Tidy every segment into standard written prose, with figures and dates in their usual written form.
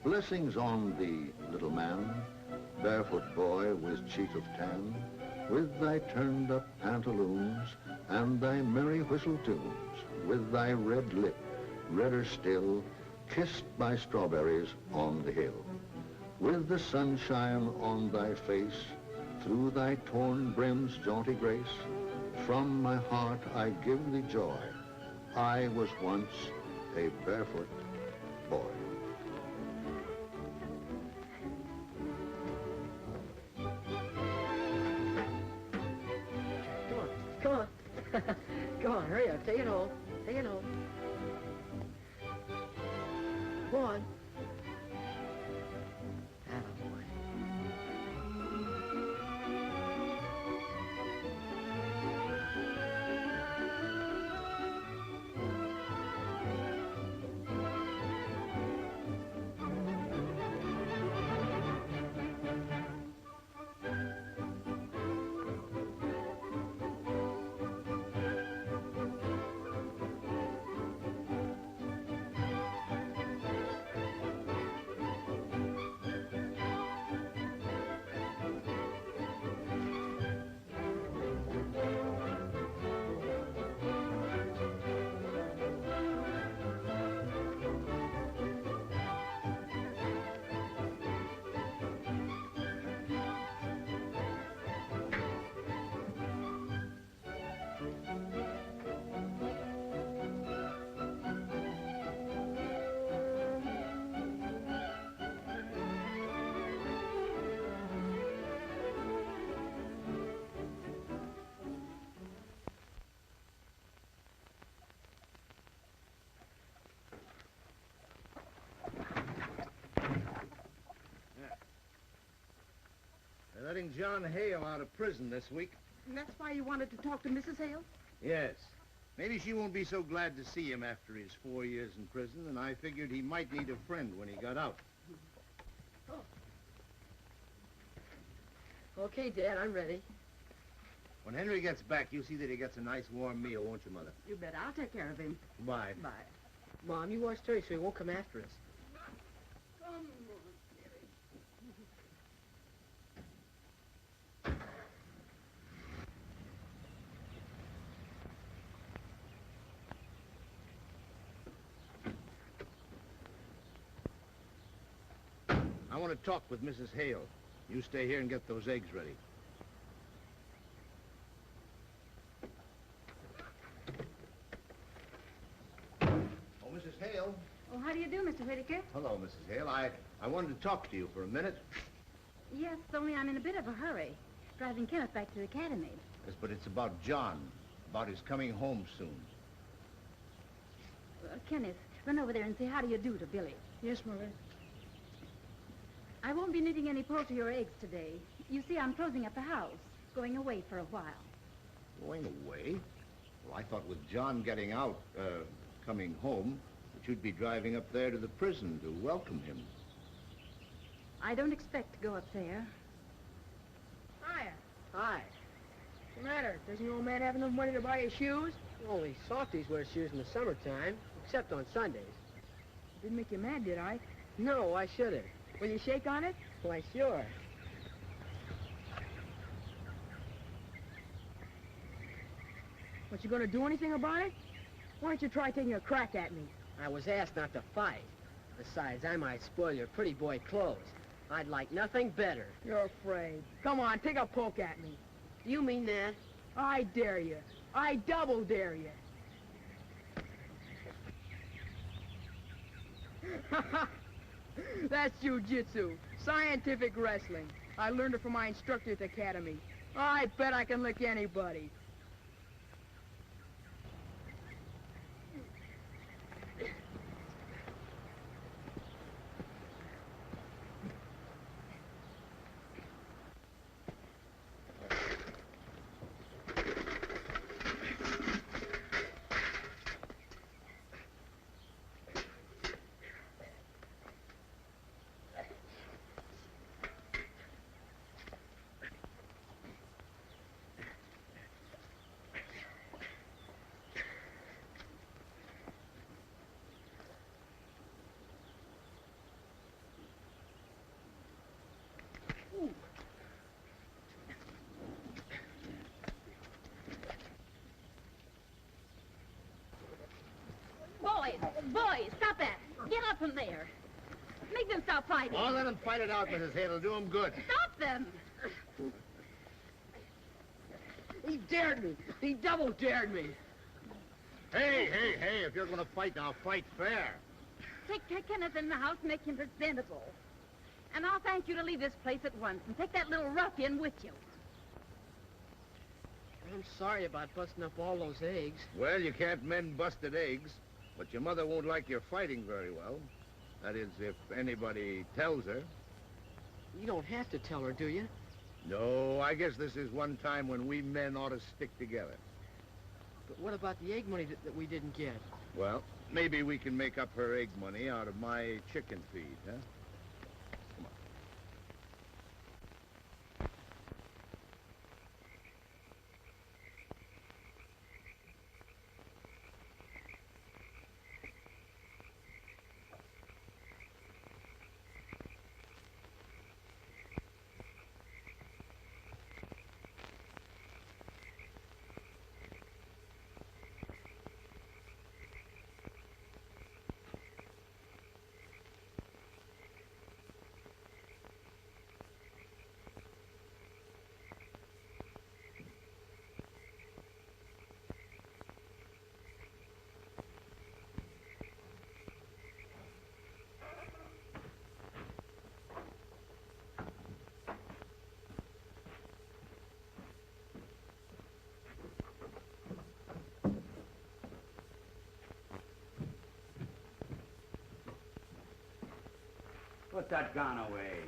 Blessings on thee, little man, barefoot boy with cheek of tan, with thy turned-up pantaloons and thy merry whistle tunes, with thy red lip, redder still, kissed by strawberries on the hill, with the sunshine on thy face, through thy torn brim's jaunty grace, from my heart I give thee joy. I was once a barefoot boy. Come on, hurry up. Take it home. Take it home. Go on. Attaboy. They're letting John Hale out of prison this week. And that's why you wanted to talk to Mrs. Hale? Yes. Maybe she won't be so glad to see him after his 4 years in prison, and I figured he might need a friend when he got out. Oh. Okay, Dad, I'm ready. When Henry gets back, you'll see that he gets a nice warm meal, won't you, Mother? You bet. I'll take care of him. Bye. Bye. Mom, you watch Terry so he won't come after us. Come on, I want to talk with Mrs. Hale. You stay here and get those eggs ready. Oh, Mrs. Hale. Oh, how do you do, Mr. Whittaker? Hello, Mrs. Hale. I wanted to talk to you for a minute. Yes, only I'm in a bit of a hurry. Driving Kenneth back to the academy. Yes, but it's about John. About his coming home soon. Kenneth, run over there and say how do you do to Billy. Yes, Mother. I won't be needing any poultry or eggs today. You see, I'm closing up the house. Going away for a while. Going away? Well, I thought with John getting out, coming home, that you'd be driving up there to the prison to welcome him. I don't expect to go up there. Hiya. Hi. What's the matter? Doesn't your old man have enough money to buy you shoes? Only softies wear shoes in the summertime, except on Sundays. Didn't make you mad, did I? No, why should it? Will you shake on it? Why, sure. But you gonna do anything about it? Why don't you try taking a crack at me? I was asked not to fight. Besides, I might spoil your pretty boy clothes. I'd like nothing better. You're afraid. Come on, take a poke at me. Do you mean that? I dare you. I double dare you. That's jiu-jitsu, scientific wrestling. I learned it from my instructor at the academy. I bet I can lick anybody. Boys, stop that. Get up from there. Make them stop fighting. Oh, let them fight it out, Mrs. Hale. It'll do them good. Stop them. He dared me. He double dared me. Hey, if you're going to fight, now fight fair. Take Kenneth in the house and make him presentable. And I'll thank you to leave this place at once and take that little ruffian with you. I'm sorry about busting up all those eggs. Well, you can't mend busted eggs, but your mother won't like your fighting very well. That is, if anybody tells her. You don't have to tell her, do you? No, I guess this is one time when we men ought to stick together. But what about the egg money that we didn't get? Well, maybe we can make up her egg money out of my chicken feed, huh? Come on. Put that gun away.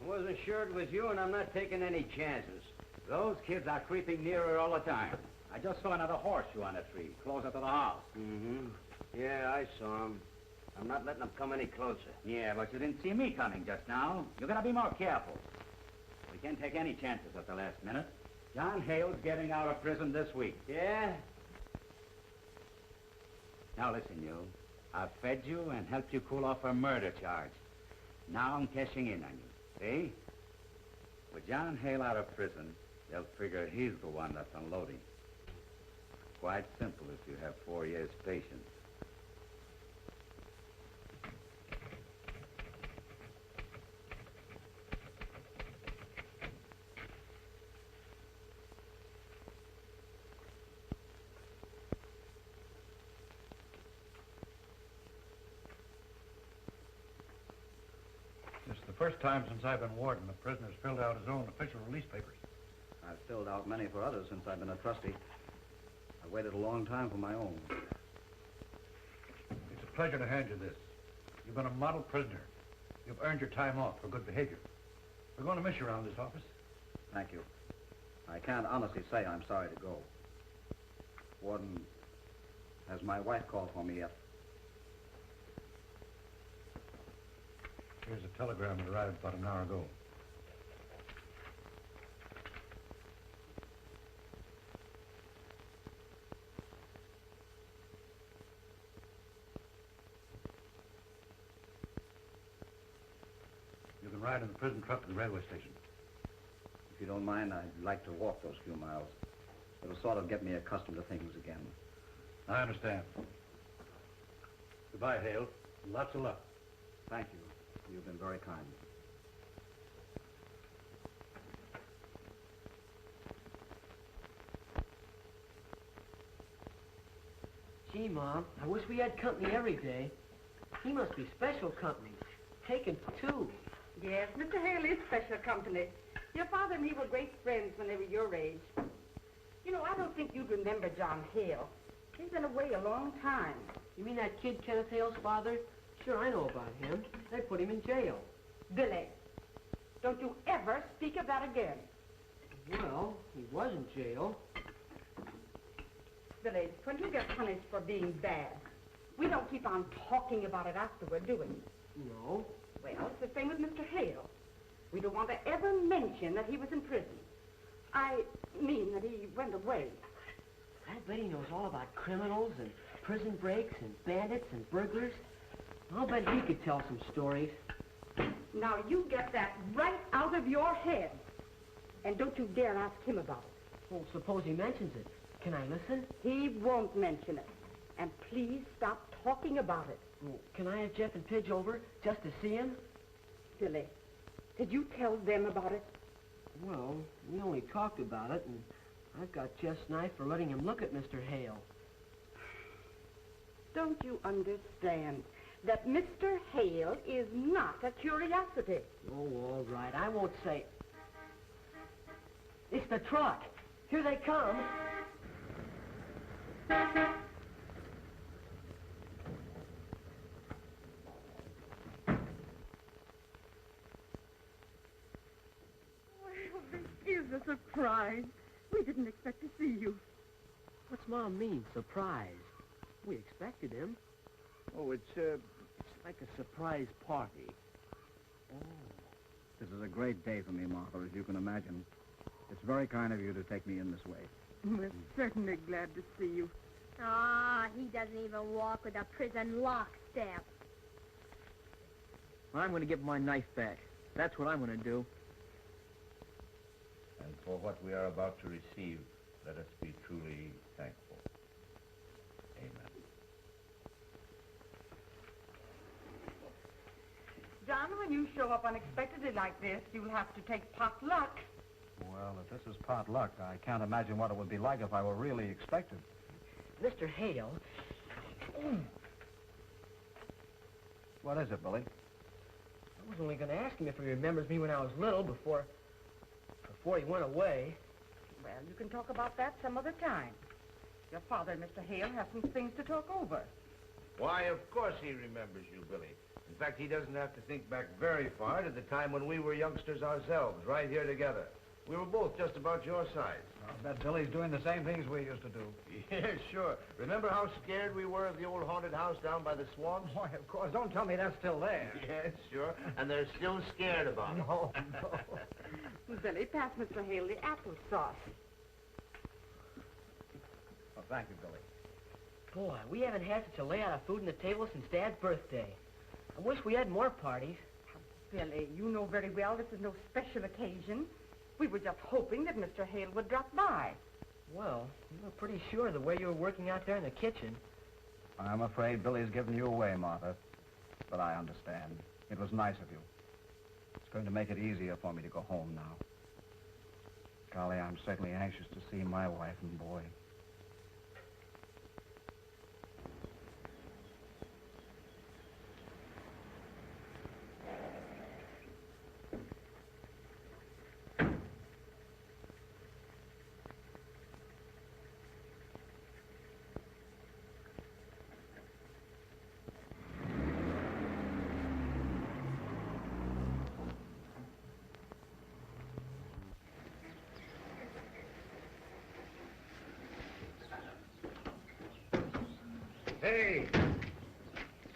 I wasn't sure it was you, and I'm not taking any chances. Those kids are creeping nearer all the time. I just saw another horseshoe on a tree, closer to the house. Mm-hmm. Yeah, I saw him. I'm not letting them come any closer. Yeah, but you didn't see me coming just now. You gotta be more careful. We can't take any chances at the last minute. John Hale's getting out of prison this week. Yeah? Now listen, you. I've fed you and helped you cool off a murder charge. Now I'm cashing in on you. See? With John Hale out of prison, they'll figure he's the one that's unloading. Quite simple if you have 4 years' patience. This is the first time since I've been warden the prisoner's filled out his own official release papers. I've filled out many for others since I've been a trustee. I've waited a long time for my own. It's a pleasure to hand you this. You've been a model prisoner. You've earned your time off for good behavior. We're going to miss you around this office. Thank you. I can't honestly say I'm sorry to go. Warden, has my wife called for me yet? Here's a telegram that arrived about an hour ago. You can ride in the prison truck to the railway station. If you don't mind, I'd like to walk those few miles. It'll sort of get me accustomed to things again. I understand. Goodbye, Hale. Lots of luck. Thank you. You've been very kind. Gee, Mom, I wish we had company every day. He must be special company. Taken two. Yes, Mr. Hale is special company. Your father and he were great friends when they were your age. You know, I don't think you'd remember John Hale. He's been away a long time. You mean that kid Kenneth Hale's father? Sure, I know about him. They put him in jail. Billy, don't you ever speak of that again. Well, he was in jail. Billy, when you get punished for being bad, we don't keep on talking about it afterward, do we? No. Well, it's the same with Mr. Hale. We don't want to ever mention that he was in prison. I mean that he went away. I bet he knows all about criminals and prison breaks and bandits and burglars. I'll bet he could tell some stories. Now, you get that right out of your head. And don't you dare ask him about it. Well, suppose he mentions it. Can I listen? He won't mention it. And please stop talking about it. Well, can I have Jeff and Pidge over just to see him? Billy, did you tell them about it? Well, we only talked about it, and I've got Jeff's knife for letting him look at Mr. Hale. Don't you understand that Mr. Hale is not a curiosity? Oh, all right. I won't say... It's the truck. Here they come. Well, this is a surprise. We didn't expect to see you. What's Mom mean, surprise? We expected him. Oh, it's like a surprise party. Oh. This is a great day for me, Martha, as you can imagine. It's very kind of you to take me in this way. We're certainly glad to see you. Ah, he doesn't even walk with a prison lockstep. I'm going to give my knife back. That's what I'm going to do. And for what we are about to receive, let us be truly thankful. Amen. John, when you show up unexpectedly like this, you'll have to take pot luck. Well, if this is pot luck, I can't imagine what it would be like if I were really expected. Mr. Hale... What is it, Billy? I was only going to ask him if he remembers me when I was little before he went away. Well, you can talk about that some other time. Your father and Mr. Hale have some things to talk over. Why, of course he remembers you, Billy. In fact, he doesn't have to think back very far to the time when we were youngsters ourselves, right here together. We were both just about your size. I bet Billy's doing the same things we used to do. Yeah, sure. Remember how scared we were of the old haunted house down by the swamps? Why, of course. Don't tell me that's still there. Yes, sure. And they're still scared about it. No. Billy, pass Mr. Hale the applesauce. Oh, thank you, Billy. Boy, we haven't had such a layout of food on the table since Dad's birthday. I wish we had more parties. Billy, you know very well this is no special occasion. We were just hoping that Mr. Hale would drop by. Well, you were pretty sure the way you were working out there in the kitchen. I'm afraid Billy's given you away, Martha. But I understand. It was nice of you. It's going to make it easier for me to go home now. Golly, I'm certainly anxious to see my wife and boy. Hey,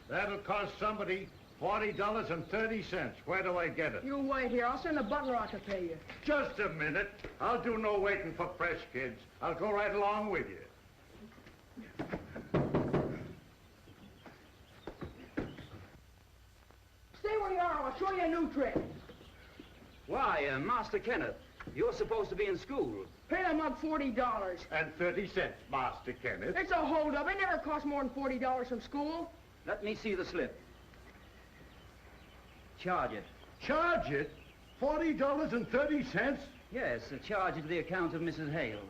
that'll cost somebody $40.30. Where do I get it? You wait here. I'll send the butler out to pay you. Just a minute. I'll do no waiting for fresh kids. I'll go right along with you. Stay where you are. I'll show you a new trick. Why, Master Kenneth, you're supposed to be in school. Pay the mug $40. And 30 cents, Master Kenneth. It's a holdup. It never cost more than $40 from school. Let me see the slip. Charge it. Charge it? $40.30? Yes, charge it to the account of Mrs. Hale.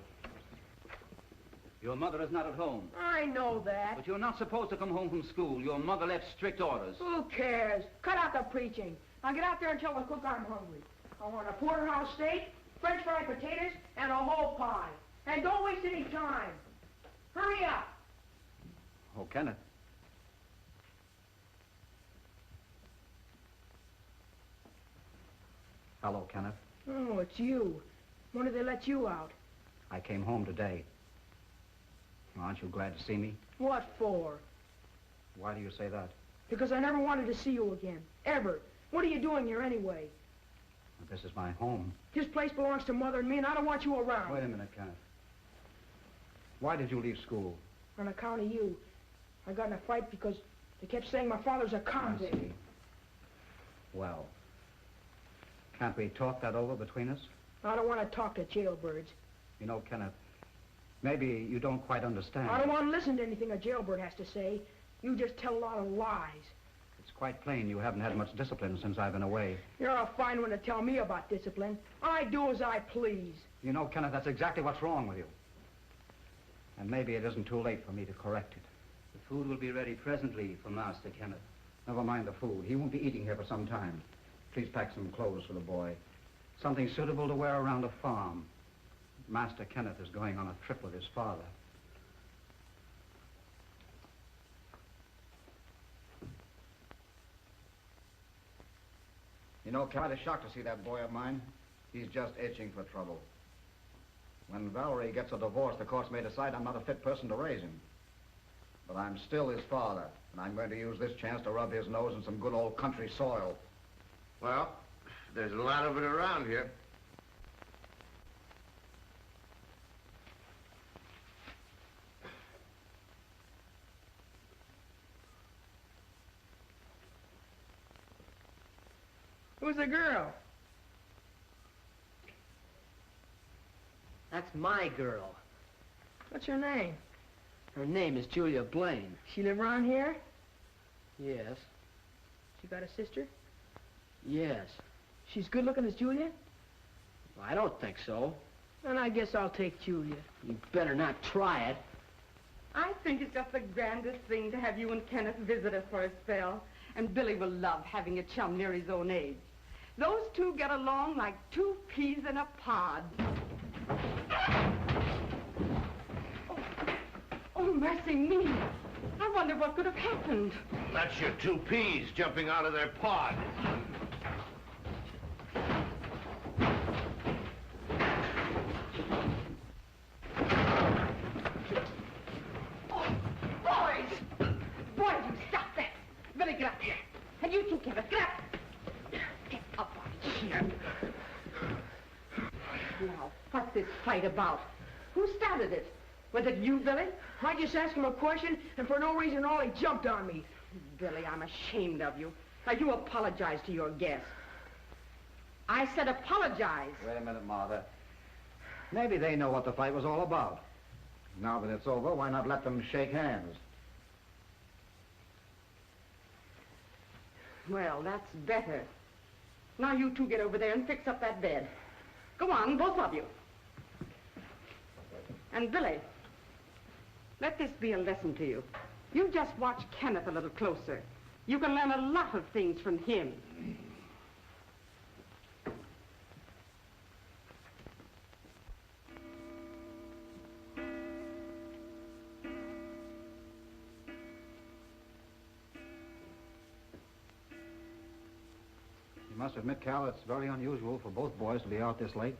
Your mother is not at home. I know that. But you're not supposed to come home from school. Your mother left strict orders. Who cares? Cut out the preaching. Now get out there and tell the cook I'm hungry. I want a porterhouse steak, French fried potatoes, and a whole pie. And don't waste any time. Hurry up. Oh, Kenneth. Hello, Kenneth. Oh, it's you. When did they let you out? I came home today. Aren't you glad to see me? What for? Why do you say that? Because I never wanted to see you again. Ever. What are you doing here anyway? This is my home. This place belongs to Mother and me, and I don't want you around. Wait a minute, Kenneth. Why did you leave school? On account of you. I got in a fight because they kept saying my father's a convict. I see. Well, can't we talk that over between us? I don't want to talk to jailbirds. You know, Kenneth, maybe you don't quite understand. I don't want to listen to anything a jailbird has to say. You just tell a lot of lies. It's quite plain you haven't had much discipline since I've been away. You're a fine one to tell me about discipline. I do as I please. You know, Kenneth, that's exactly what's wrong with you. And maybe it isn't too late for me to correct it. The food will be ready presently for Master Kenneth. Never mind the food. He won't be eating here for some time. Please pack some clothes for the boy. Something suitable to wear around a farm. Master Kenneth is going on a trip with his father. You know, Cal, I'm shocked to see that boy of mine. He's just itching for trouble. When Valerie gets a divorce, the courts may decide I'm not a fit person to raise him. But I'm still his father, and I'm going to use this chance to rub his nose in some good old country soil. Well, there's a lot of it around here. Who's the girl? That's my girl. What's her name? Her name is Julia Blaine. She live around here? Yes. She got a sister? Yes. She's good looking as Julia? I don't think so. Then I guess I'll take Julia. You better not try it. I think it's just the grandest thing to have you and Kenneth visit us for a spell. And Billy will love having a chum near his own age. Those two get along like two peas in a pod. Oh, mercy me. I wonder what could have happened. That's your two peas jumping out of their pod. Boys, you stop that. Billy, get up here. And you too, Kenneth, get up. Get up out of here. Now, what's this fight about? Who started it? Was it you, Billy? I just asked him a question, and for no reason at all, he jumped on me. Billy, I'm ashamed of you. Now, you apologize to your guest. I said apologize. Wait a minute, Martha. Maybe they know what the fight was all about. Now that it's over, why not let them shake hands? Well, that's better. Now you two get over there and fix up that bed. Go on, both of you. And Billy, let this be a lesson to you. You just watch Kenneth a little closer. You can learn a lot of things from him. You must admit, Cal, it's very unusual for both boys to be out this late.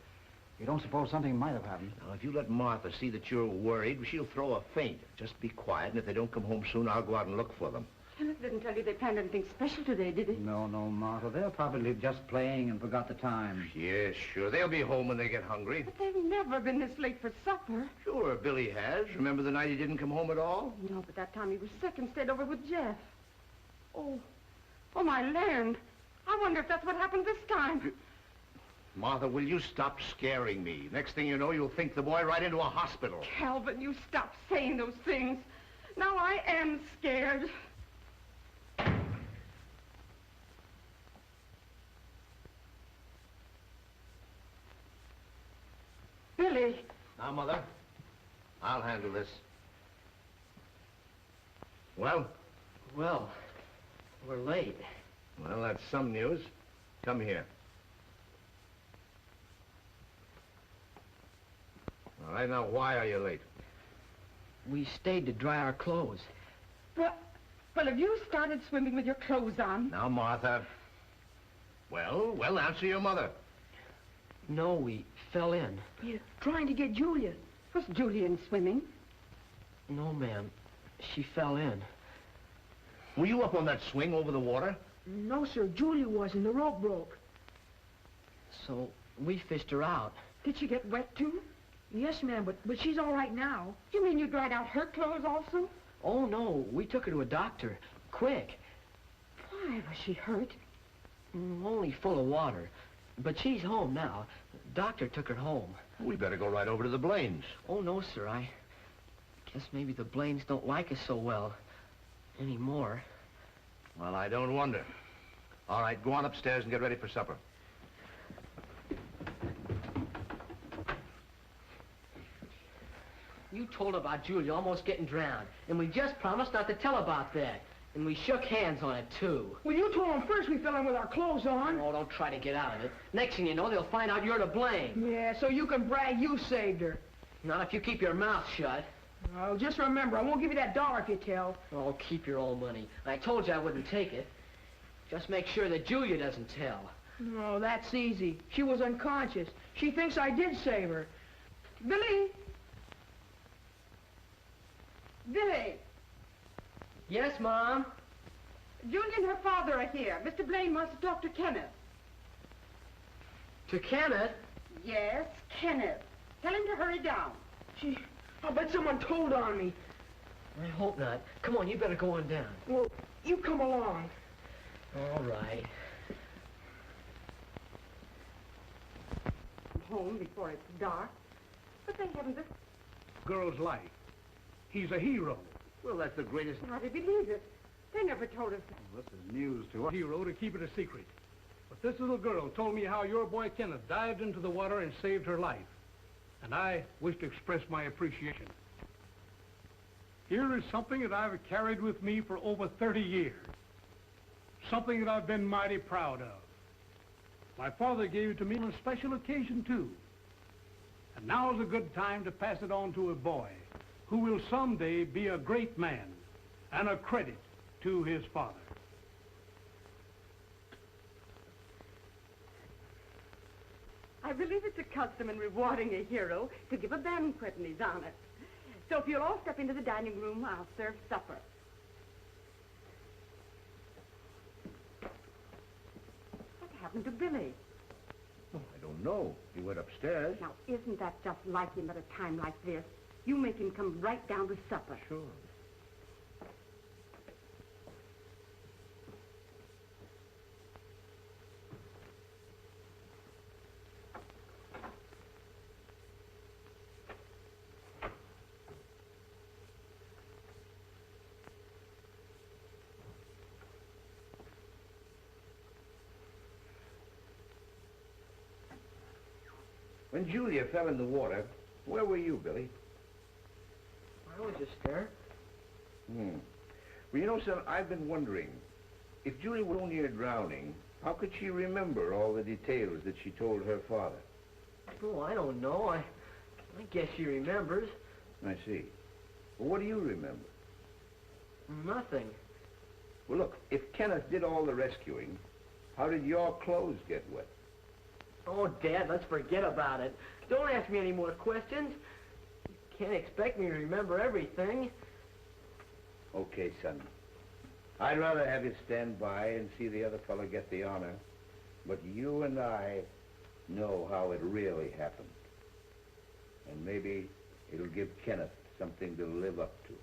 You don't suppose something might have happened? Now, if you let Martha see that you're worried, she'll throw a faint. Just be quiet, and if they don't come home soon, I'll go out and look for them. Kenneth didn't tell you they planned anything special today, did he? No, Martha. They're probably just playing and forgot the time. Yes, sure. They'll be home when they get hungry. But they've never been this late for supper. Sure, Billy has. Remember the night he didn't come home at all? No, but that time he was sick and stayed over with Jeff. Oh, my land. I wonder if that's what happened this time. Martha, will you stop scaring me? Next thing you know, you'll think the boy right into a hospital. Calvin, you stop saying those things. Now I am scared. Billy. Now, Mother, I'll handle this. Well? Well, we're late. Well, that's some news. Come here. All right, now, why are you late? We stayed to dry our clothes. Well, have you started swimming with your clothes on? Now, Martha. Well, answer your mother. No, we fell in. You're trying to get Julia. Was Julian swimming? No, ma'am. She fell in. Were you up on that swing over the water? No, sir. Julia wasn't. The rope broke. So we fished her out. Did she get wet, too? Yes, ma'am, but she's all right now. You mean you dried out her clothes also? Oh, no. We took her to a doctor. Quick. Why, was she hurt? Only full of water. But she's home now. Doctor took her home. We better go right over to the Blaines. Oh, no, sir. I guess maybe the Blaines don't like us so well. Any more? Well, I don't wonder. All right, go on upstairs and get ready for supper. You told about Julia almost getting drowned, and we just promised not to tell about that. And we shook hands on it, too. Well, you told them first we fell in with our clothes on. Oh, don't try to get out of it. Next thing you know, they'll find out you're to blame. Yeah, so you can brag you saved her. Not if you keep your mouth shut. Oh, just remember, I won't give you that dollar if you tell. Oh, keep your own money. I told you I wouldn't take it. Just make sure that Julia doesn't tell. Oh, that's easy. She was unconscious. She thinks I did save her. Billy! Billy, Yes, Mom? Julia and her father are here. Mr. Blaine wants to talk to Kenneth. To Kenneth? Yes, Kenneth. Tell him to hurry down. Gee, I'll bet someone told on me. I hope not. Come on, you better go on down. Well, you come along. All right. Home before it's dark. But they haven't the... Girl's life. He's a hero. Well, that's the greatest... How to believe it. They never told us that. Well, this is news to us. Hero to keep it a secret. But this little girl told me how your boy Kenneth dived into the water and saved her life. And I wish to express my appreciation. Here is something that I've carried with me for over 30 years. Something that I've been mighty proud of. My father gave it to me on a special occasion, too. And now's a good time to pass it on to a boy who will someday be a great man and a credit to his father. I believe it's a custom in rewarding a hero to give a banquet in his honor. So if you'll all step into the dining room, I'll serve supper. What happened to Billy? Oh, I don't know. He went upstairs. Now, isn't that just like him at a time like this? You make him come right down to supper. Sure. When Julia fell in the water, where were you, Billy? I was just there. Well, you know, son, I've been wondering, if Julia was near drowning, how could she remember all the details that she told her father? Oh, I don't know. I guess she remembers. I see. Well, what do you remember? Nothing. Well, look, if Kenneth did all the rescuing, how did your clothes get wet? Oh, Dad, let's forget about it. Don't ask me any more questions. You can't expect me to remember everything. Okay, son. I'd rather have you stand by and see the other fellow get the honor. But you and I know how it really happened. And maybe it'll give Kenneth something to live up to.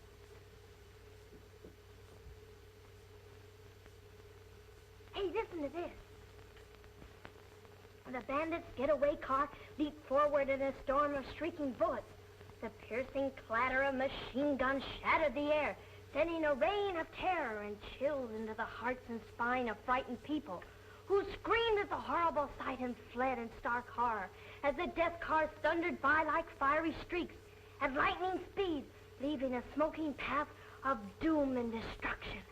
Hey, listen to this. The bandits' getaway car leaped forward in a storm of shrieking bullets. The piercing clatter of machine guns shattered the air, sending a rain of terror and chills into the hearts and spine of frightened people, who screamed at the horrible sight and fled in stark horror as the death cars thundered by like fiery streaks at lightning speed, leaving a smoking path of doom and destruction.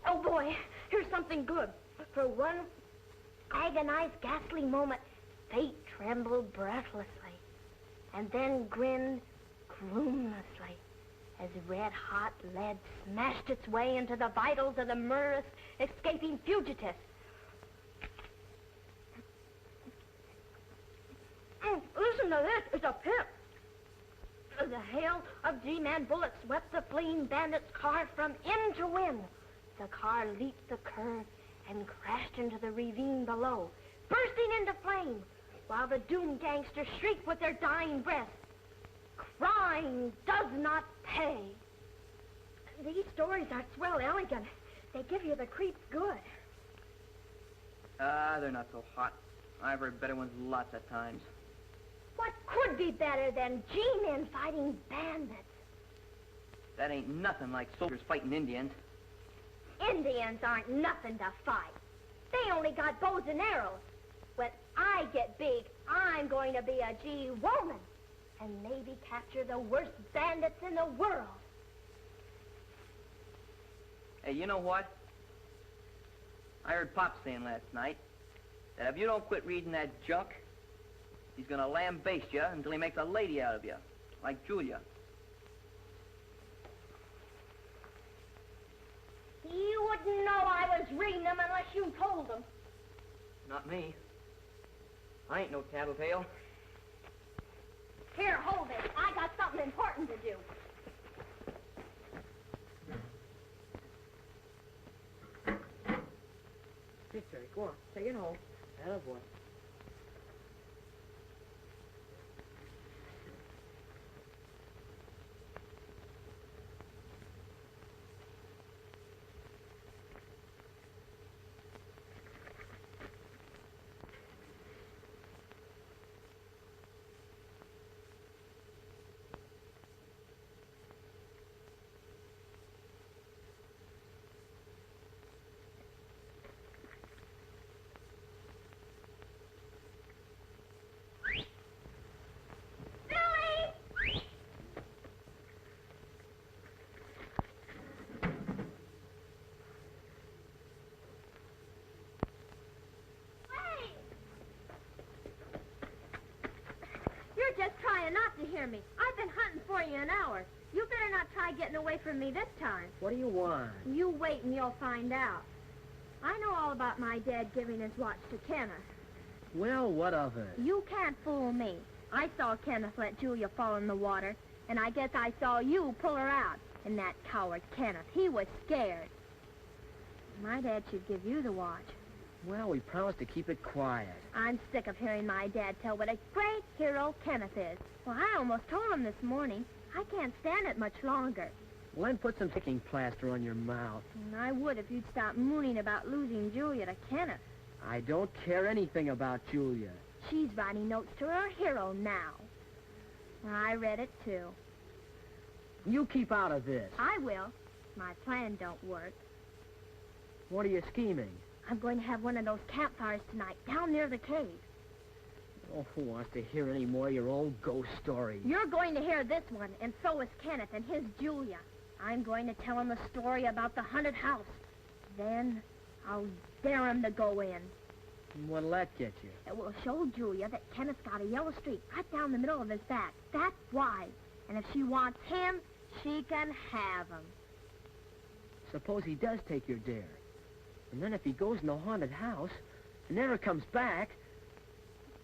Oh, boy, here's something good. For one agonized, ghastly moment, fate trembled breathlessly and then grinned gloomlessly as red-hot lead smashed its way into the vitals of the murderous, escaping fugitive. Listen to this. It's a pip. The hail of G-Man bullets swept the fleeing bandits' car from end to wind. The car leaped the curve and crashed into the ravine below, bursting into flame, while the doomed gangsters shrieked with their dying breath. Crime does not pay. These stories are swell elegant. They give you the creeps good. They're not so hot. I've heard better ones lots of times. What could be better than G-men fighting bandits? That ain't nothing like soldiers fighting Indians. Indians aren't nothing to fight. They only got bows and arrows. When I get big, I'm going to be a G woman and maybe capture the worst bandits in the world. Hey, you know what? I heard Pop saying last night that if you don't quit reading that junk, he's gonna lambaste you until he makes a lady out of you, like Julia. You wouldn't know I was reading them unless you told them. Not me. I ain't no tattletale. Here, hold it. I got something important to do. Victory, go on. Take it home. Attaboy. You're just trying not to hear me. I've been hunting for you an hour. You better not try getting away from me this time. What do you want? You wait and you'll find out. I know all about my dad giving his watch to Kenneth. Well, what of it? You can't fool me. I saw Kenneth let Julia fall in the water, and I guess I saw you pull her out. And that coward Kenneth, he was scared. My dad should give you the watch. Well, we promised to keep it quiet. I'm sick of hearing my dad tell what a great hero Kenneth is. Well, I almost told him this morning. I can't stand it much longer. Well, then put some sticking plaster on your mouth. And I would if you'd stop mooning about losing Julia to Kenneth. I don't care anything about Julia. She's writing notes to her hero now. I read it, too. You keep out of this. I will. My plan don't work. What are you scheming? I'm going to have one of those campfires tonight, down near the cave. Oh, who wants to hear any more of your old ghost stories? You're going to hear this one, and so is Kenneth and his Julia. I'm going to tell him the story about the haunted house. Then I'll dare him to go in. What'll that get you? It will show Julia that Kenneth's got a yellow streak right down the middle of his back, that wide. And if she wants him, she can have him. Suppose he does take your dare. And then if he goes in the haunted house and never comes back...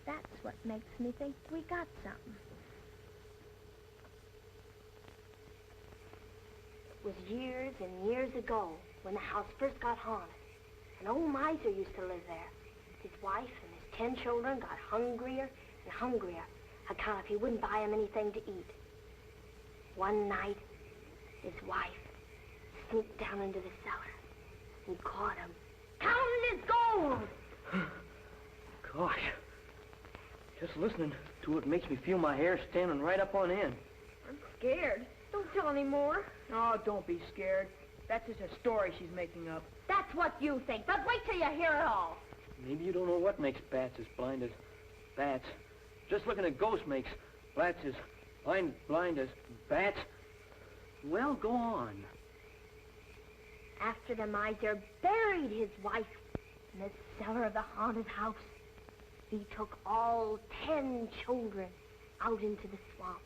That's what makes me think we got something. It was years and years ago when the house first got haunted. An old miser used to live there. His wife and his 10 children got hungrier and hungrier, account if he wouldn't buy them anything to eat. One night, his wife sneaked down into the cellar and caught him counting his gold. Gosh, just listening to it makes me feel my hair standing right up on end. I'm scared. Don't tell any more. Oh, don't be scared. That's just a story she's making up. That's what you think, but wait till you hear it all. Maybe you don't know what makes bats as blind as bats. Just looking at ghosts makes bats as blind as bats. Well, go on. After the miser buried his wife in the cellar of the haunted house, he took all 10 children out into the swamp.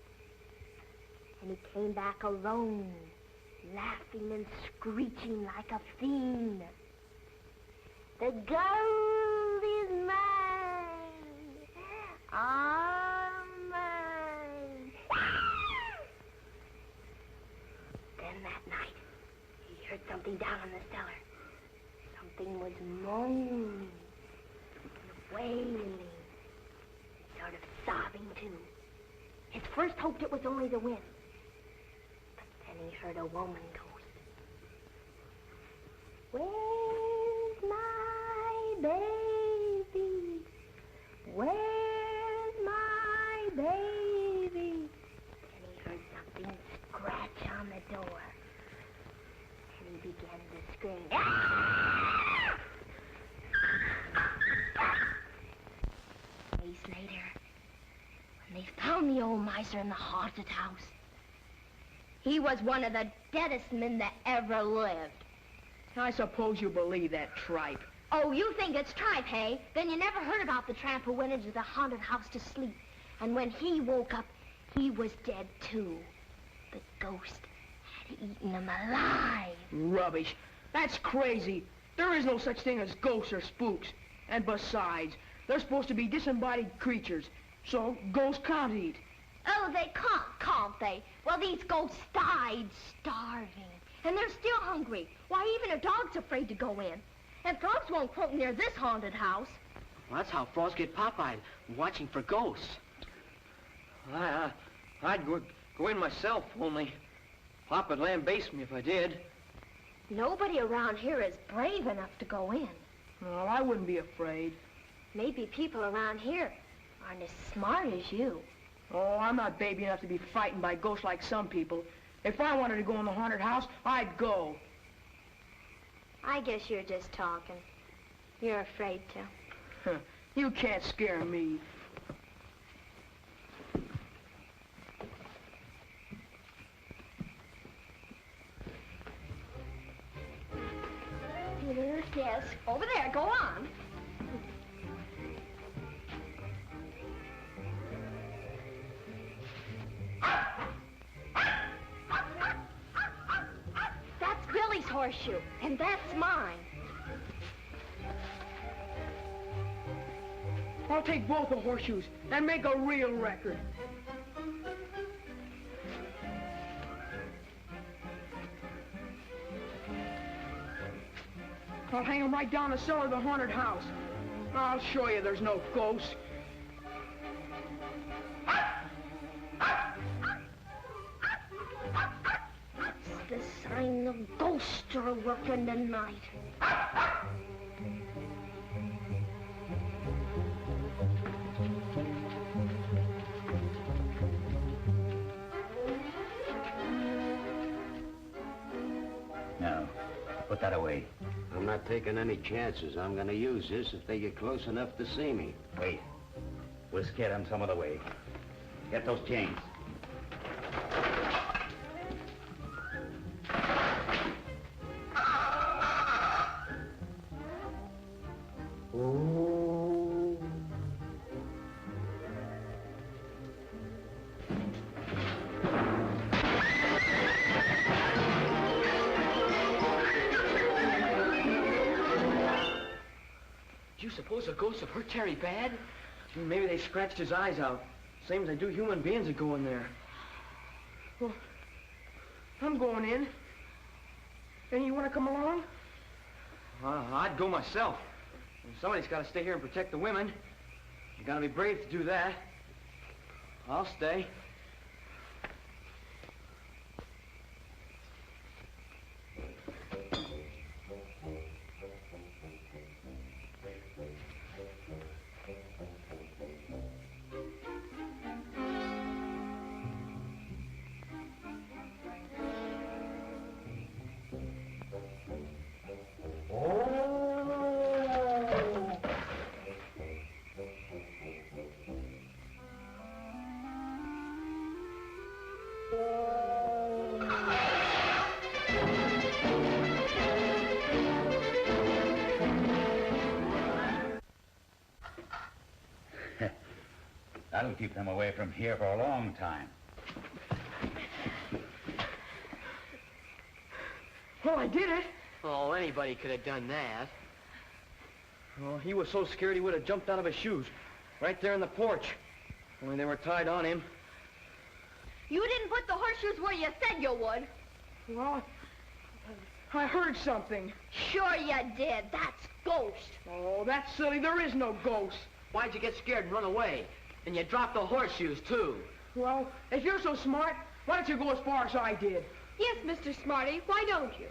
And he came back alone, laughing and screeching like a fiend. The gold is mine. All mine. Then that night, he heard something down in the cellar. Something was moaning and wailing, sort of sobbing too. His first hoped it was only the wind. But then he heard a woman ghost. Where's my baby? Where's my baby? Then he heard something scratch on the door. They found the old miser in the haunted house. He was one of the deadest men that ever lived. I suppose you believe that tripe. Oh, you think it's tripe, hey? Then you never heard about the tramp who went into the haunted house to sleep. And when he woke up, he was dead too. The ghost had eaten him alive. Rubbish. That's crazy. There is no such thing as ghosts or spooks. And besides, they're supposed to be disembodied creatures. So ghosts can't eat. Oh, they can't they? Well, these ghosts died starving. And they're still hungry. Why, even a dog's afraid to go in. And frogs won't croak near this haunted house. Well, that's how frogs get pop-eyed, watching for ghosts. I'd go in myself, only Pop would lambaste me if I did. Nobody around here is brave enough to go in. Well, I wouldn't be afraid. Maybe people around here aren't as smart as you. Oh, I'm not baby enough to be frightened by ghosts like some people. If I wanted to go in the haunted house, I'd go. I guess you're just talking. You're afraid to. You can't scare me. Yes, over there. Go on. That's Billy's horseshoe, and that's mine. I'll take both the horseshoes and make a real record. I'll hang them right down the cellar of the haunted house. I'll show you there's no ghost. It's the sign the ghosts are working tonight. Now, put that away. I'm not taking any chances. I'm gonna use this if they get close enough to see me. Wait. We'll scare them some other way. Get those chains. Suppose the ghosts have hurt Terry bad? Maybe they scratched his eyes out, same as they do human beings that go in there. Well, I'm going in. And you want to come along? I'd go myself. Somebody's got to stay here and protect the women. You got to be brave to do that. I'll stay. That'll keep them away from here for a long time. Well, I did it. Oh, anybody could have done that. Oh, he was so scared he would have jumped out of his shoes. Right there in the porch. Only they were tied on him. You didn't put the horseshoes where you said you would. Well, I heard something. Sure you did. That's ghost. Oh, that's silly. There is no ghost. Why'd you get scared and run away? And you dropped the horseshoes, too. Well, if you're so smart, why don't you go as far as I did? Yes, Mr. Smarty. Why don't you?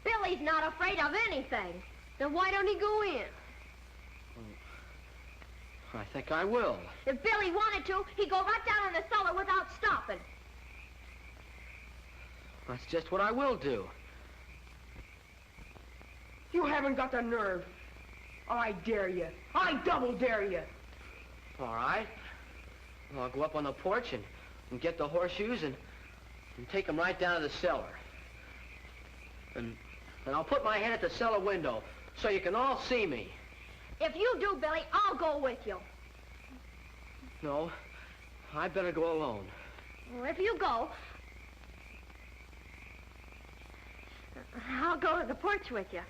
Billy's not afraid of anything. Then why don't he go in? I think I will. If Billy wanted to, he'd go right down in the cellar without stopping. That's just what I will do. You haven't got the nerve. I dare you. I double dare you. All right. Well, I'll go up on the porch and get the horseshoes and take them right down to the cellar. And I'll put my head at the cellar window so you can all see me. If you do, Billy, I'll go with you. No, I better go alone. Well, if you go, I'll go to the porch with you.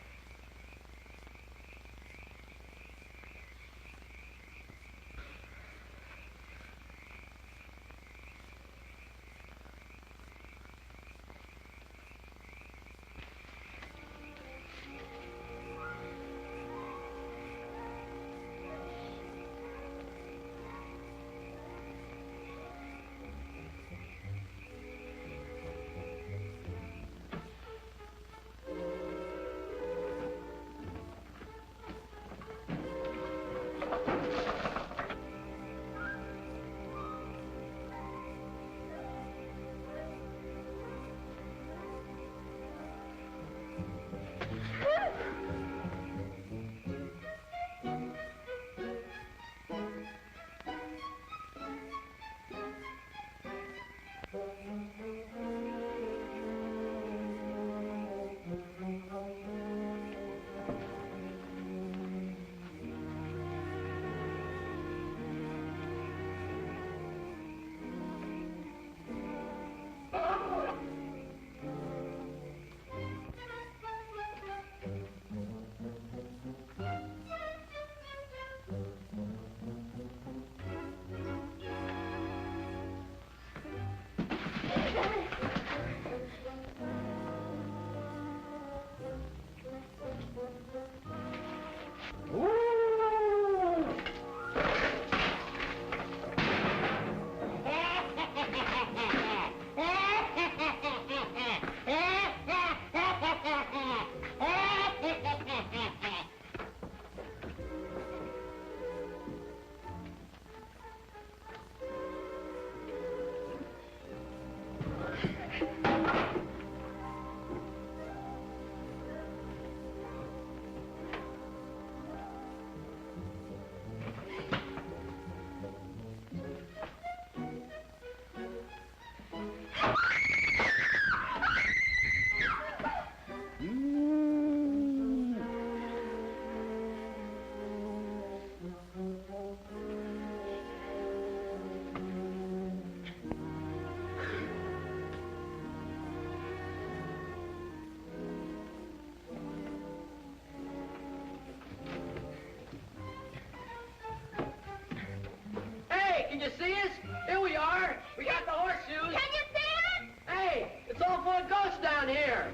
Can you see us? Here we are. We got the horseshoes. Can you see it? Hey, it's all full of ghosts down here.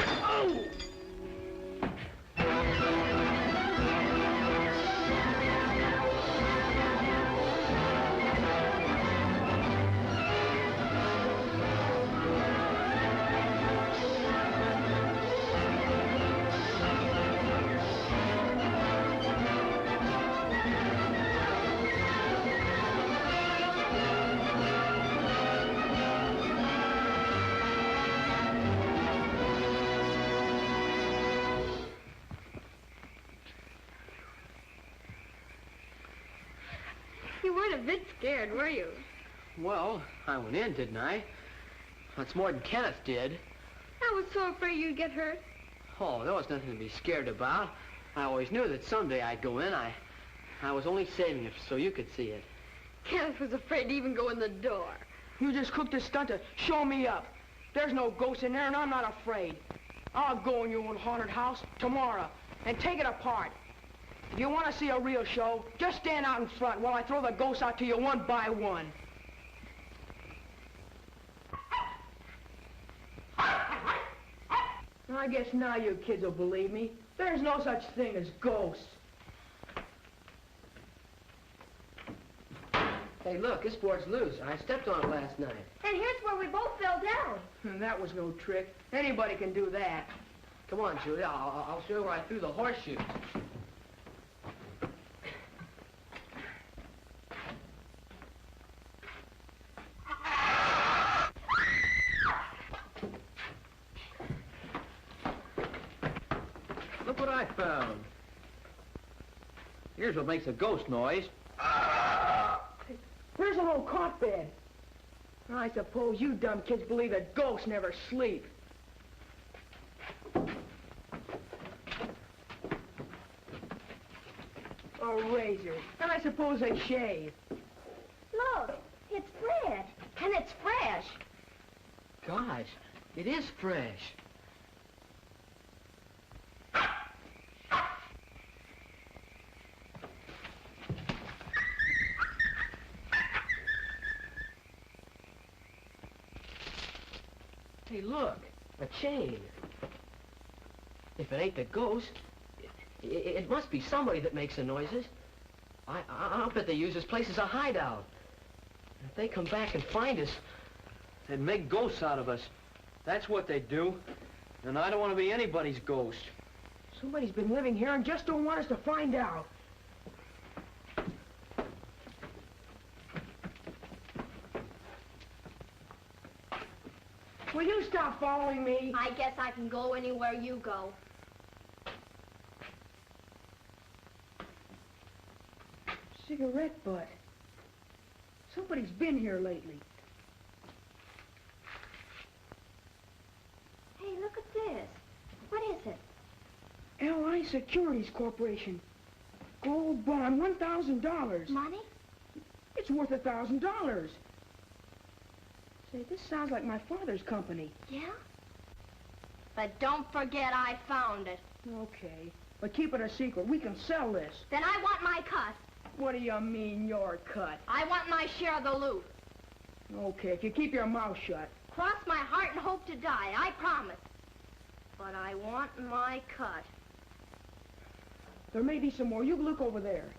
Oh! You weren't a bit scared, were you? Well, I went in, didn't I? That's more than Kenneth did. I was so afraid you'd get hurt. Oh, there was nothing to be scared about. I always knew that someday I'd go in. I was only saving it so you could see it. Kenneth was afraid to even go in the door. You just cooked this stunt to show me up. There's no ghost in there, and I'm not afraid. I'll go in your own haunted house tomorrow and take it apart. If you want to see a real show, just stand out in front while I throw the ghosts out to you one by one. I guess now you kids will believe me. There's no such thing as ghosts. Hey, look, this board's loose. I stepped on it last night. And here's where we both fell down. And that was no trick. Anybody can do that. Come on, Julia. I'll show you where I threw the horseshoe. Look what I found. Here's what makes a ghost noise. Where's an old cot bed? I suppose you dumb kids believe that ghosts never sleep. A razor. And I suppose they shave. Look, it's bread. And it's fresh. Gosh, it is fresh. Hey, look, a chain. If it ain't the ghost, it must be somebody that makes the noises. I'll bet they use this place as a hideout. If they come back and find us, they'd make ghosts out of us. That's what they do. And I don't want to be anybody's ghost. Somebody's been living here and just don't want us to find out. Will you stop following me? I guess I can go anywhere you go. Cigarette butt. Somebody's been here lately. Hey, look at this. What is it? L.I. Securities Corporation. Gold bond, $1,000. Money? It's worth $1,000. Say, this sounds like my father's company. Yeah? But don't forget I found it. Okay, but keep it a secret. We can sell this. Then I want my cut. What do you mean, your cut? I want my share of the loot. Okay, if you keep your mouth shut. Cross my heart and hope to die, I promise. But I want my cut. There may be some more. You look over there.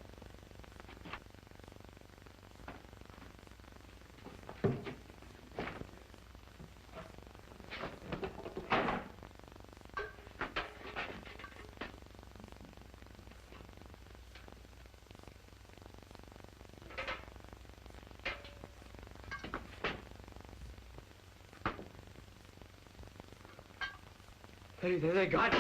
They got me.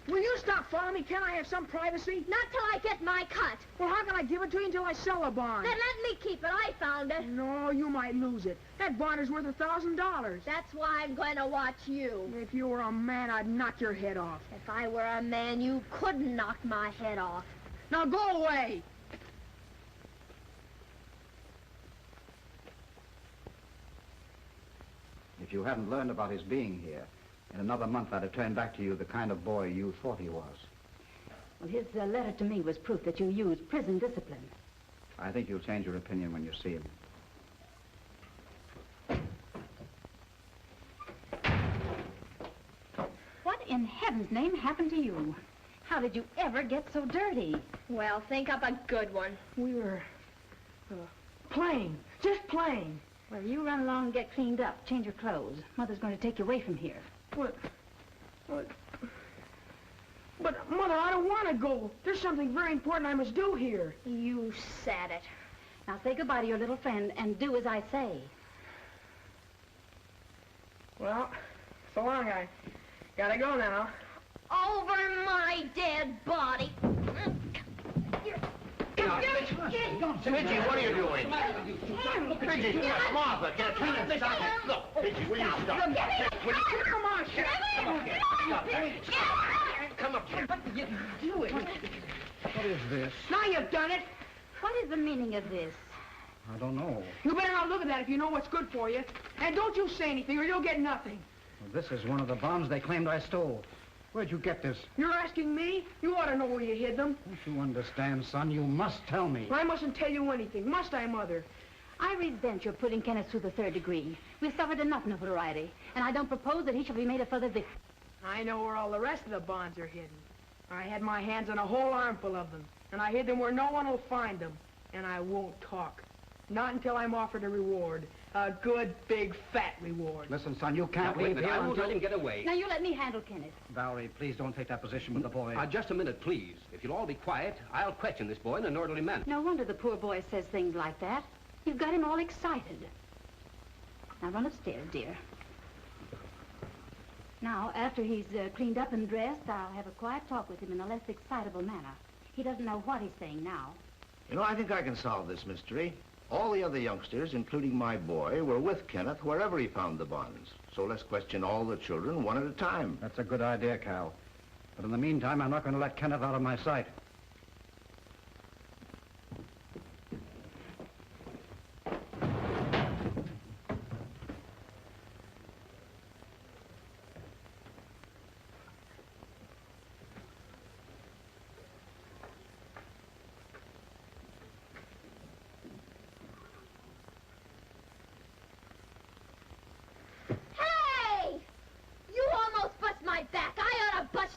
Will you stop following me? Can't I have some privacy? Not till I get my cut. Well, how can I give it to you until I sell a bond? Then let me keep it. I found it. No, you might lose it. That bond is worth $1,000. That's why I'm going to watch you. If you were a man, I'd knock your head off. If I were a man, you couldn't knock my head off. Now go away. If you hadn't learned about his being here, in another month I'd have turned back to you the kind of boy you thought he was. Well, his letter to me was proof that you used prison discipline. I think you'll change your opinion when you see him. What in heaven's name happened to you? How did you ever get so dirty? Well, think up a good one. We were playing. Just playing. Well, you run along and get cleaned up. Change your clothes. Mother's going to take you away from here. But, Mother, I don't want to go. There's something very important I must do here. You said it. Now say goodbye to your little friend and do as I say. Well, so long, I gotta go now. Over my dead body. Pidgey, what are you doing? Pidgey, Martha, can I turn this down? Look, Pidgey, will you stop? Come on, Sheriff. Stop that. Come up here. What are you doing? What is this? Now you've done it. What is the meaning of this? I don't know. You better not look at that if you know what's good for you. And don't you say anything or you'll get nothing. Well, this is one of the bonds they claimed I stole. Where'd you get this? You're asking me? You ought to know where you hid them. Don't you understand, son? You must tell me. I mustn't tell you anything, must I, Mother? I resent your putting Kenneth through the 3rd degree. We've suffered enough notoriety, and I don't propose that he shall be made a further victim. I know where all the rest of the bonds are hidden. I had my hands on a whole armful of them, and I hid them where no one will find them. And I won't talk. Not until I'm offered a reward. A good, big, fat reward. Listen, son, you can't Wait a leave minute. here I won't until... let him get away. Now, you let me handle Kenneth. Valerie, please don't take that position with the boy. Just a minute, please. If you'll all be quiet, I'll question this boy in an orderly manner. No wonder the poor boy says things like that. You've got him all excited. Now, run upstairs, dear. Now, after he's cleaned up and dressed, I'll have a quiet talk with him in a less excitable manner. He doesn't know what he's saying now. You know, I think I can solve this mystery. All the other youngsters, including my boy, were with Kenneth wherever he found the bonds. So let's question all the children one at a time. That's a good idea, Cal. But in the meantime, I'm not going to let Kenneth out of my sight.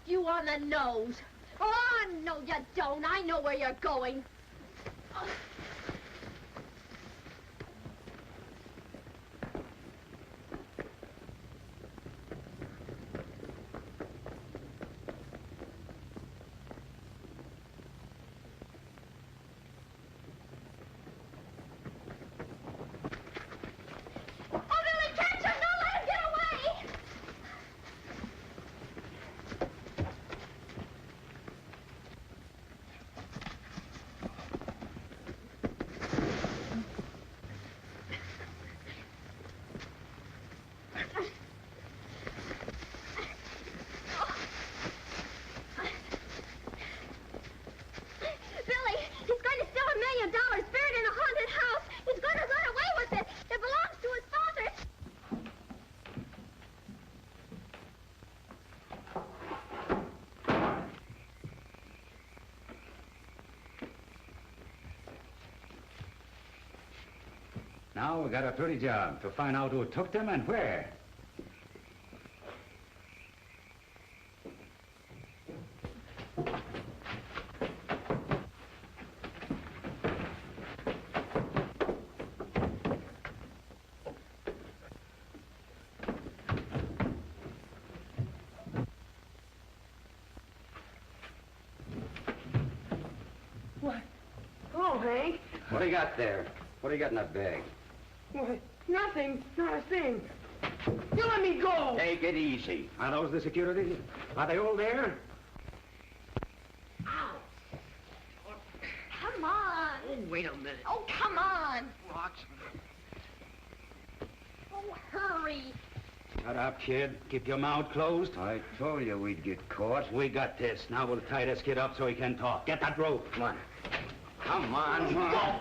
You on the nose. Oh, no, you don't. I know where you're going. Now we got a pretty job to find out who took them and where. What? Oh, Hank. What do you got there? What do you got in that bag? What? Nothing. Not a thing. You let me go. Take it easy. Are those the security? Are they all there? Ow. Come on. Oh, wait a minute. Oh, come on. Rocks. Oh, hurry. Shut up, kid. Keep your mouth closed. I told you we'd get caught. We got this. Now we'll tie this kid up so he can talk. Get that rope. Come on. Come on. Come on.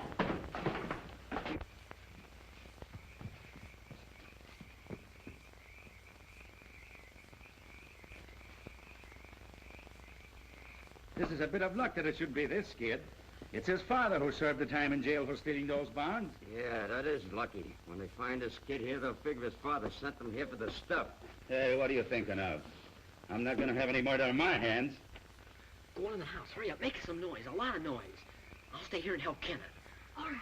This is a bit of luck that it should be this kid. It's his father who served the time in jail for stealing those bonds. Yeah, that is lucky. When they find this kid here, they'll figure his father sent them here for the stuff. Hey, what are you thinking of? I'm not going to have any murder on my hands. Go on in the house. Hurry up. Make some noise. A lot of noise. I'll stay here and help Kenneth. All right.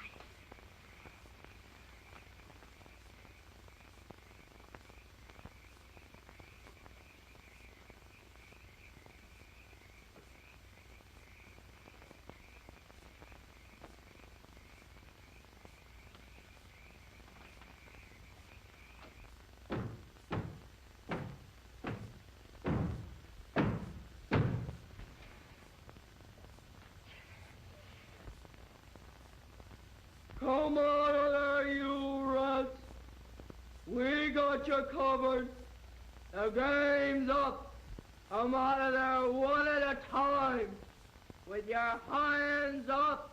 Come on there, you rats. We got you covered. The game's up. Come out of there one at a time, with your hands up.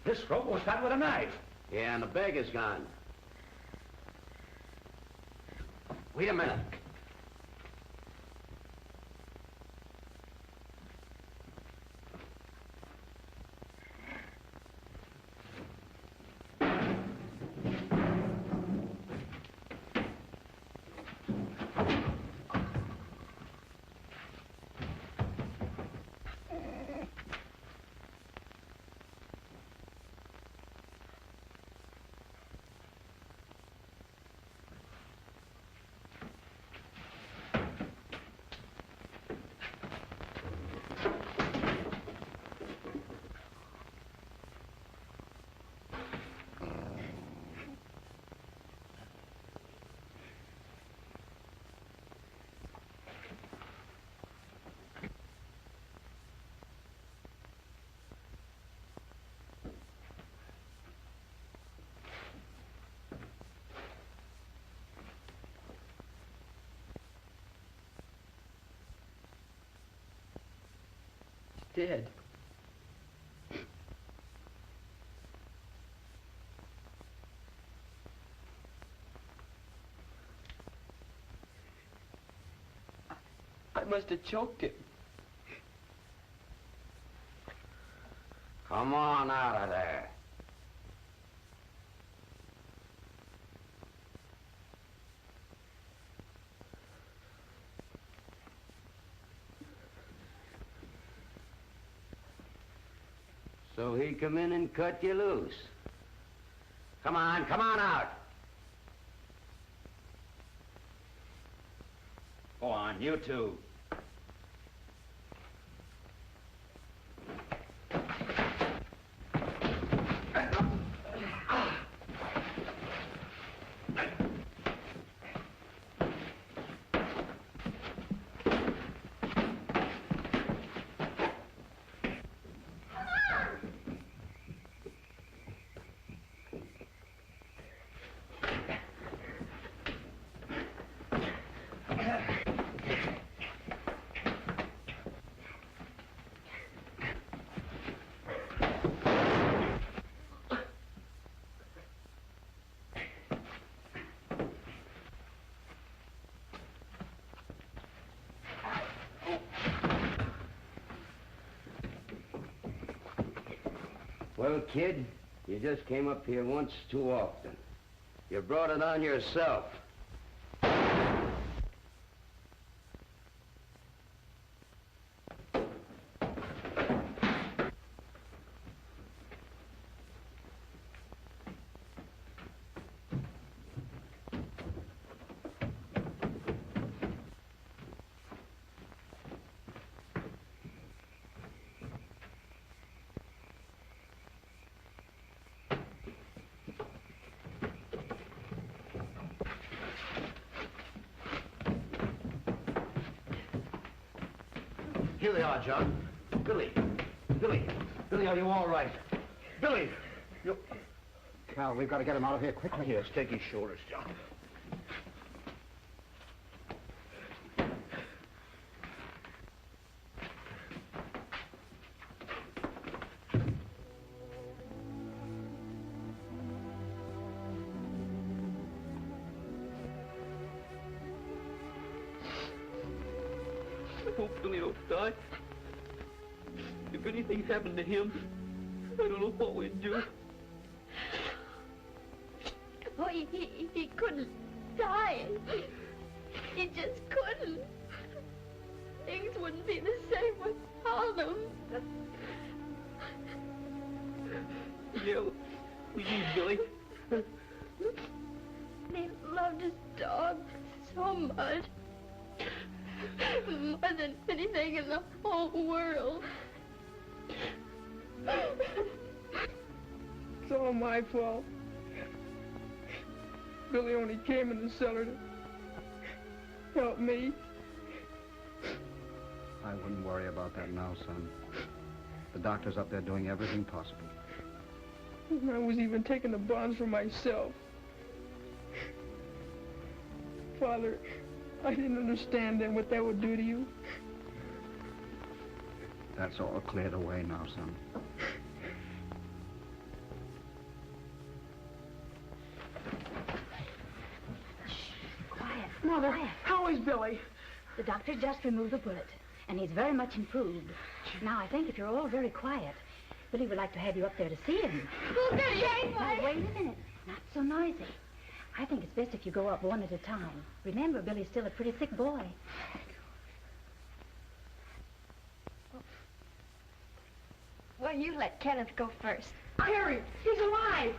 This rope was cut with a knife. Yeah, and the bag is gone. Wait a minute. Dead. I must have choked him. Come on out of there. So he come in and cut you loose. Come on out. Go on, you two. Well, kid, you just came up here once too often. You brought it on yourself. Here they are, John. Billy, are you all right? Billy! You... Cal, we've got to get him out of here quickly. Yes, take his shoulders, John. I hope Billy don't die. If anything happened to him, I don't know what we'd do. Oh, he couldn't die. He just couldn't. Things wouldn't be the same without him. Yeah, we need Billy. He loved his dog so much. More than anything in the whole world. It's all my fault. Billy only came in the cellar to help me. I wouldn't worry about that now, son. The doctor's up there doing everything possible. I was even taking the bonds for myself. Father, I didn't understand then what that would do to you. That's all cleared away now, son. Quiet. Mother, Quiet. how is Billy? The doctor just removed the bullet, and he's very much improved. Now, I think if you're all very quiet, Billy would like to have you up there to see him. Oh, Billy, Now, wait a minute. Not so noisy. I think it's best if you go up one at a time. Remember, Billy's still a pretty sick boy. Well, you let Kenneth go first. Harry, he's alive!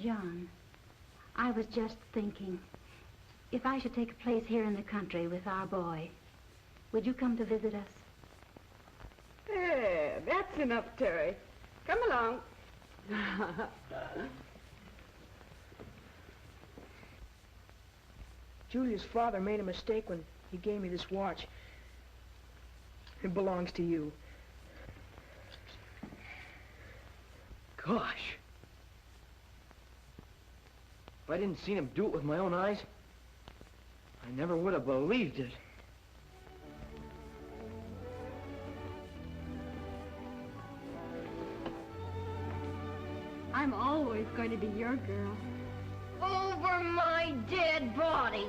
John, I was just thinking, if I should take a place here in the country with our boy, would you come to visit us? There, that's enough, Terry. Come along. Julia's father made a mistake when he gave me this watch. It belongs to you. Gosh. If I didn't see him do it with my own eyes, I never would have believed it. I'm always going to be your girl. Over my dead body.